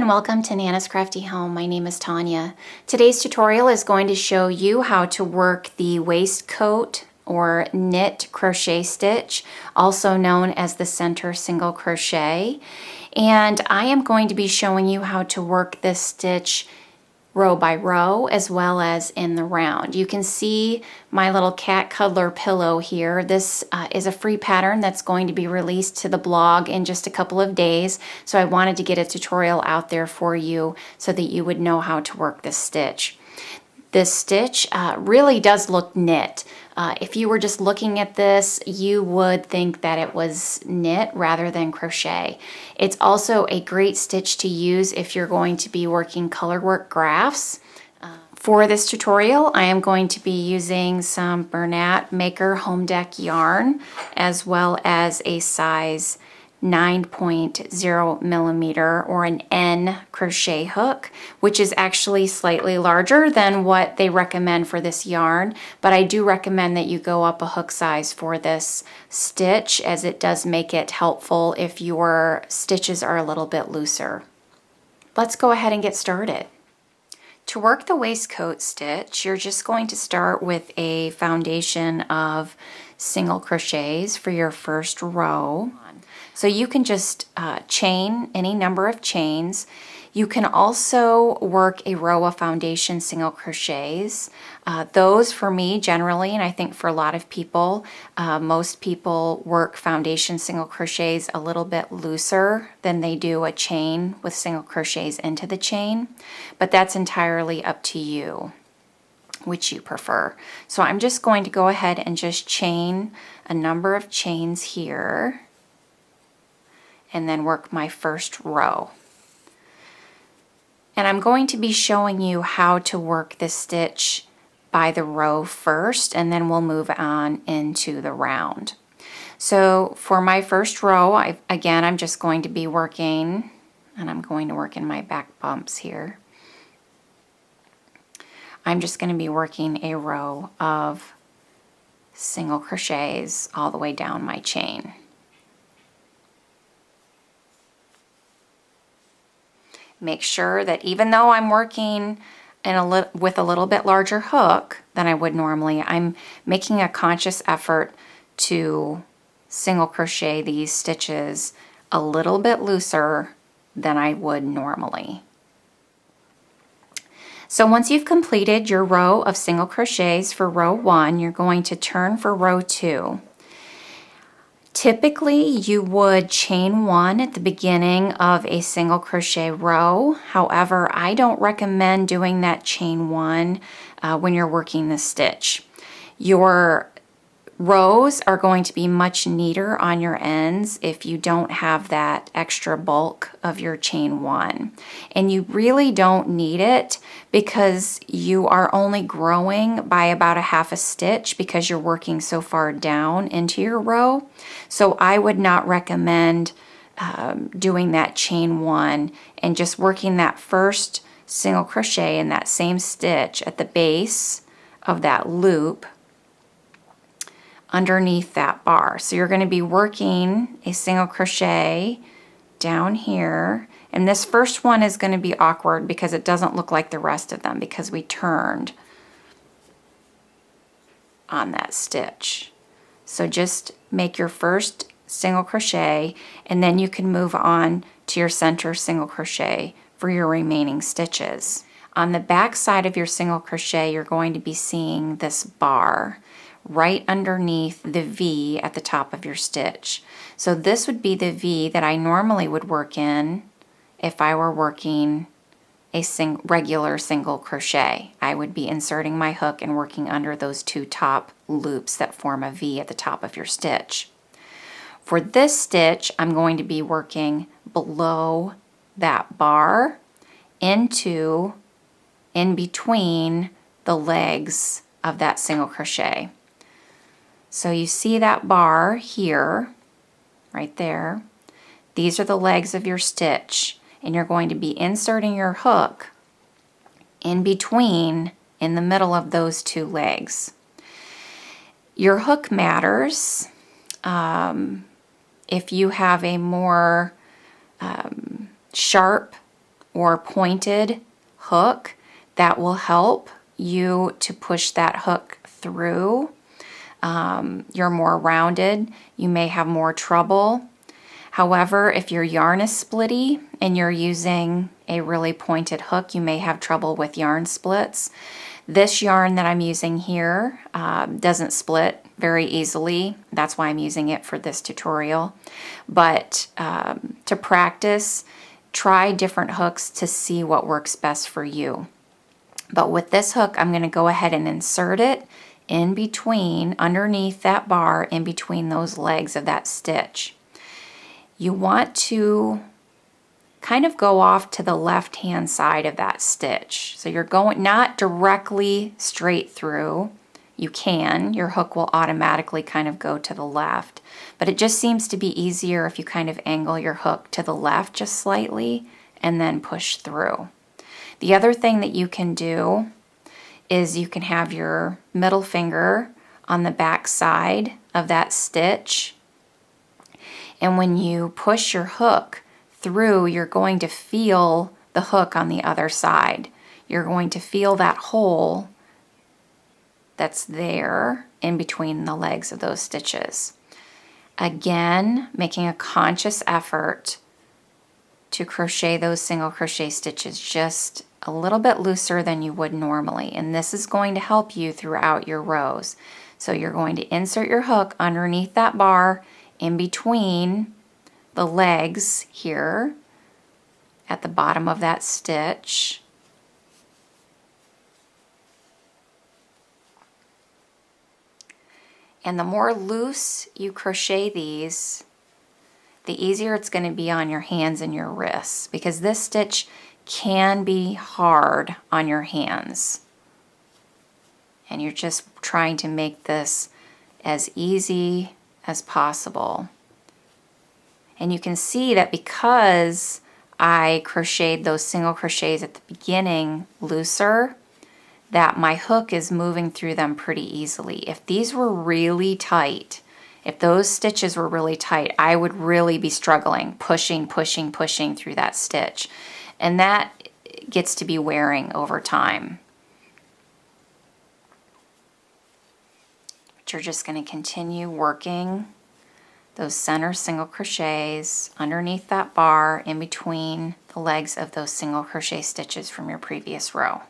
and welcome to Nana's Crafty Home. My name is Tanya. Today's tutorial is going to show you how to work the waistcoat or knit crochet stitch, also known as the Center Single Crochet. And I am going to be showing you how to work this stitch row by row as well as in the round. You can see my little cat cuddler pillow here. This is a free pattern that's going to be released to the blog in just a couple of days, so I wanted to get a tutorial out there for you so that you would know how to work this stitch. This stitch really does look knit. If you were just looking at this, you would think that it was knit rather than crochet. It's also a great stitch to use if you're going to be working color work graphs. For this tutorial, I am going to be using some Bernat Maker Home Deck yarn as well as a size 9.0 millimeter or an N crochet hook, which is actually slightly larger than what they recommend for this yarn, but I do recommend that you go up a hook size for this stitch, as it does make it helpful if your stitches are a little bit looser. Let's go ahead and get started. To work the waistcoat stitch, you're just going to start with a foundation of single crochets for your first row. So you can just chain any number of chains. You can also work a row of foundation single crochets. Those for me generally, and I think for a lot of people, most people work foundation single crochets a little bit looser than they do a chain with single crochets into the chain, but that's entirely up to you, which you prefer. So I'm just going to go ahead and just chain a number of chains here and then work my first row. And I'm going to be showing you how to work this stitch by the row first, and then we'll move on into the round. So for my first row, I'm just going to be working, and I'm going to work in my back bumps here. I'm just going to be working a row of single crochets all the way down my chain. Make sure that even though I'm working with a little bit larger hook than I would normally, I'm making a conscious effort to single crochet these stitches a little bit looser than I would normally. So once you've completed your row of single crochets for row 1, you're going to turn for row 2. Typically, you would chain 1 at the beginning of a single crochet row. However, I don't recommend doing that chain 1 when you're working the stitch. Your rows are going to be much neater on your ends if you don't have that extra bulk of your chain 1. And you really don't need it because you are only growing by about a half a stitch because you're working so far down into your row. So I would not recommend doing that chain 1 and just working that first single crochet in that same stitch at the base of that loop underneath that bar. So you're going to be working a single crochet down here, and this first one is going to be awkward because it doesn't look like the rest of them because we turned on that stitch. So just make your first single crochet, and then you can move on to your center single crochet for your remaining stitches. On the back side of your single crochet, you're going to be seeing this bar right underneath the V at the top of your stitch. So this would be the V that I normally would work in if I were working a regular single crochet. I would be inserting my hook and working under those 2 top loops that form a V at the top of your stitch. For this stitch, I'm going to be working below that bar in between the legs of that single crochet. So you see that bar here, right there. These are the legs of your stitch, and you're going to be inserting your hook in between, in the middle of those 2 legs. Your hook matters. If you have a more sharp or pointed hook that will help you to push that hook through. You're more rounded, you may have more trouble. However, if your yarn is splitty and you're using a really pointed hook, you may have trouble with yarn splits. This yarn that I'm using here doesn't split very easily. That's why I'm using it for this tutorial. But to practice, try different hooks to see what works best for you. But with this hook, I'm going to go ahead and insert it in between, underneath that bar, in between those legs of that stitch. You want to kind of go off to the left-hand side of that stitch. So you're going not directly straight through. You can, your hook will automatically kind of go to the left, but it just seems to be easier if you kind of angle your hook to the left just slightly and then push through. The other thing that you can do is you can have your middle finger on the back side of that stitch, and when you push your hook through, you're going to feel the hook on the other side. You're going to feel that hole that's there in between the legs of those stitches. Again, making a conscious effort to crochet those single crochet stitches just a little bit looser than you would normally, and this is going to help you throughout your rows. So you're going to insert your hook underneath that bar in between the legs here at the bottom of that stitch. And the more loose you crochet these, the easier it's going to be on your hands and your wrists, because this stitch can be hard on your hands. And you're just trying to make this as easy as possible. And you can see that because I crocheted those single crochets at the beginning looser, that my hook is moving through them pretty easily. If these were really tight, if those stitches were really tight, I would really be struggling, pushing through that stitch. And that gets to be wearing over time. But you're just going to continue working those center single crochets underneath that bar in between the legs of those single crochet stitches from your previous row.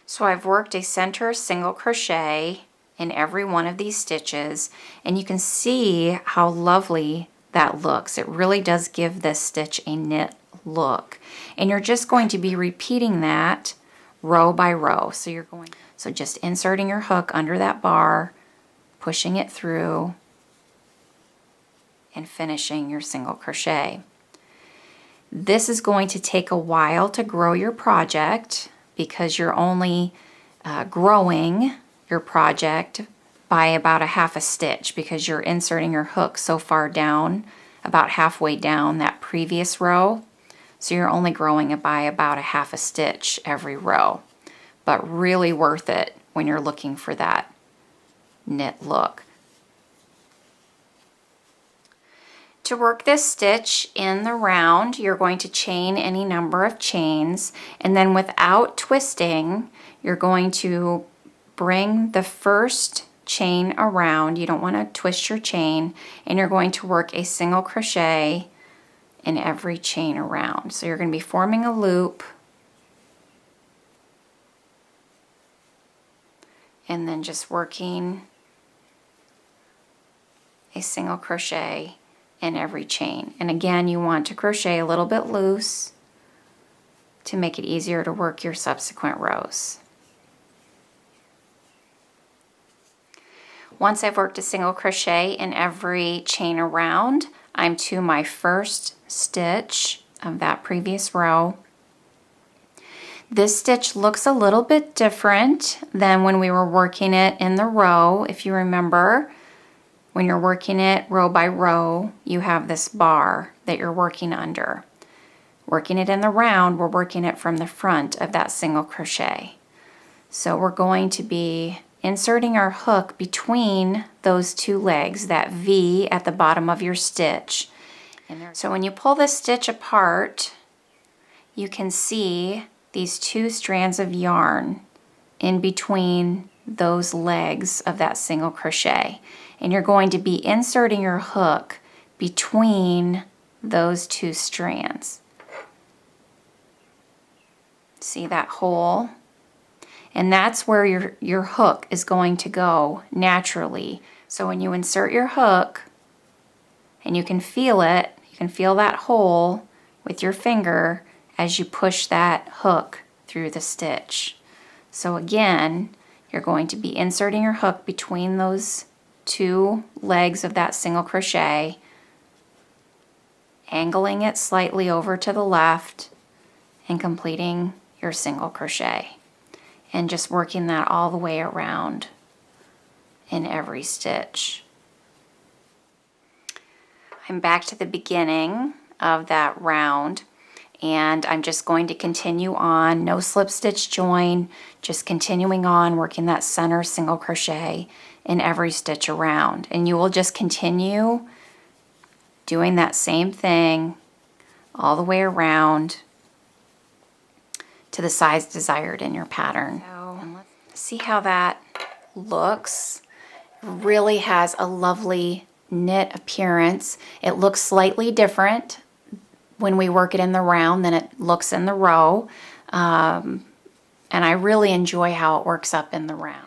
So I've worked a center single crochet in every one of these stitches, and you can see how lovely that looks. It really does give this stitch a knit look. And you're just going to be repeating that row by row. So just inserting your hook under that bar, pushing it through, and finishing your single crochet. This is going to take a while to grow your project because you're only growing your project by about a half a stitch, because you're inserting your hook so far down, about halfway down that previous row. So you're only growing it by about a half a stitch every row, but really worth it when you're looking for that knit look. To work this stitch in the round, you're going to chain any number of chains, and then without twisting, you're going to bring the first chain around. You don't want to twist your chain, and you're going to work a single crochet in every chain around. So you're going to be forming a loop and then just working a single crochet in every chain. And again, you want to crochet a little bit loose to make it easier to work your subsequent rows. Once I've worked a single crochet in every chain around, I'm to my first stitch of that previous row. This stitch looks a little bit different than when we were working it in the row. If you remember, when you're working it row by row, you have this bar that you're working under. Working it in the round, we're working it from the front of that single crochet. So we're going to be inserting our hook between those two legs, that V at the bottom of your stitch. So when you pull this stitch apart, you can see these 2 strands of yarn in between those legs of that single crochet. And you're going to be inserting your hook between those 2 strands. See that hole? And that's where your hook is going to go naturally. So when you insert your hook, and you can feel it, you can feel that hole with your finger as you push that hook through the stitch. So again, you're going to be inserting your hook between those 2 legs of that single crochet, angling it slightly over to the left, and completing your single crochet. And just working that all the way around in every stitch. I'm back to the beginning of that round, and I'm just going to continue on, no slip stitch join, just continuing on working that center single crochet in every stitch around. And you will just continue doing that same thing all the way around to the size desired in your pattern. So, see how that looks? It really has a lovely knit appearance. It looks slightly different when we work it in the round than it looks in the row. And I really enjoy how it works up in the round.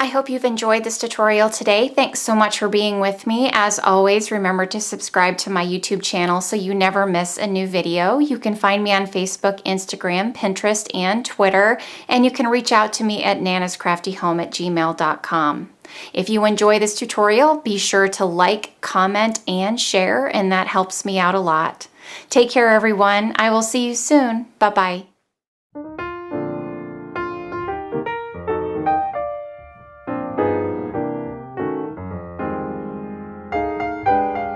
I hope you've enjoyed this tutorial today. Thanks so much for being with me. As always, remember to subscribe to my YouTube channel so you never miss a new video. You can find me on Facebook, Instagram, Pinterest, and Twitter, and you can reach out to me at nanascraftyhome@gmail.com. If you enjoy this tutorial, be sure to like, comment, and share, and that helps me out a lot. Take care, everyone. I will see you soon. Bye-bye.